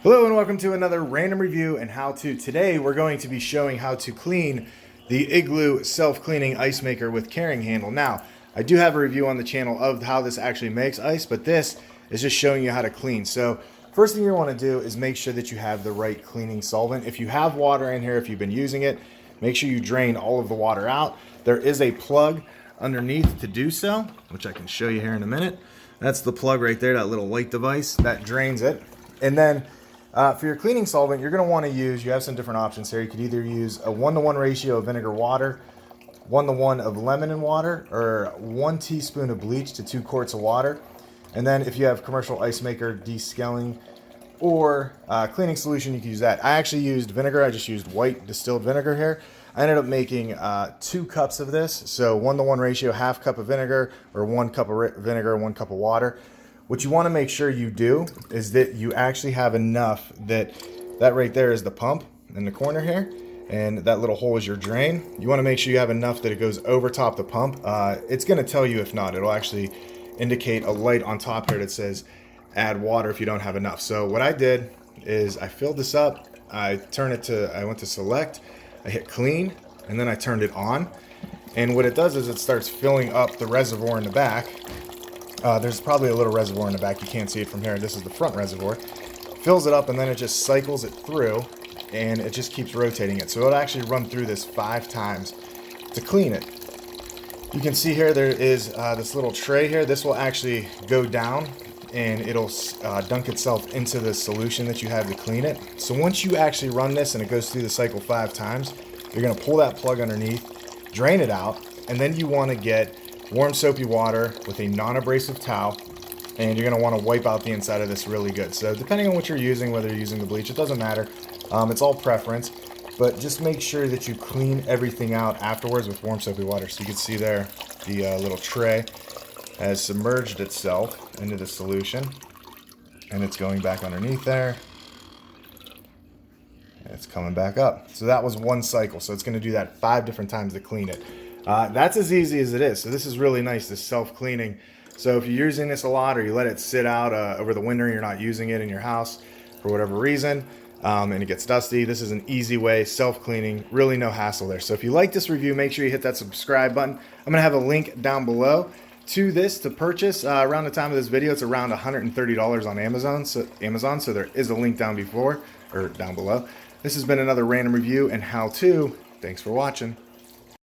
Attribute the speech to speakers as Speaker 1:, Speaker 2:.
Speaker 1: Hello and welcome to another random review and how-to. Today we're going to be showing how to clean the Igloo self-cleaning ice maker with carrying handle. Now, I do have a review on the channel of how this actually makes ice, but this is just showing you how to clean. So first thing you want to do is make sure that you have the right cleaning solvent. If you have water in here, if you've been using it, make sure you drain all of the water out. There is a plug underneath to do so, which I can show you here in a minute. That's the plug right there, that little white device that drains it. And then for your cleaning solvent, you're going to want to use, you have some different options here. You could either use a 1-to-1 ratio of vinegar water, 1-to-1 of lemon and water, or 1 teaspoon of bleach to 2 quarts of water. And then if you have commercial ice maker descaling or cleaning solution, you can use that. I actually used vinegar. I just used white distilled vinegar here. I ended up making 2 cups of this. So 1-to-1 ratio, half cup of vinegar, or 1 cup of vinegar, 1 cup of water. What you want to make sure you do is that you actually have enough that right there is the pump in the corner here, and that little hole is your drain. You want to make sure you have enough that it goes over top the pump. It's going to tell you if not. It'll actually indicate a light on top here that says add water if you don't have enough. So what I did is I filled this up. I went to select, I hit clean, and then I turned it on. And what it does is it starts filling up the reservoir in the back. There's probably a little reservoir in the back. You can't see it from here. This is the front reservoir. Fills it up, and then it just cycles it through, and it just keeps rotating it. So it'll actually run through this 5 times to clean it. You can see here there is this little tray here. This will actually go down, and it'll dunk itself into the solution that you have to clean it. So once you actually run this and it goes through the cycle 5 times, you're going to pull that plug underneath, drain it out, and then you want to get warm soapy water with a non-abrasive towel, and you're going to want to wipe out the inside of this really good. So depending on what you're using, whether you're using the bleach, it doesn't matter. It's all preference, but just make sure that you clean everything out afterwards with warm soapy water. So you can see there the little tray has submerged itself into the solution, and it's going back underneath there, and it's coming back up. So that was 1 cycle. So it's going to do that 5 different times to clean it. That's as easy as it is. So this is really nice, this self-cleaning. So if you're using this a lot, or you let it sit out over the winter and you're not using it in your house for whatever reason, and it gets dusty, this is an easy way, self-cleaning, really no hassle there. So if you like this review, make sure you hit that subscribe button. I'm going to have a link down below to this to purchase. Around the time of this video, it's around $130 on Amazon. So there is a link down below. This has been another random review and how-to. Thanks for watching.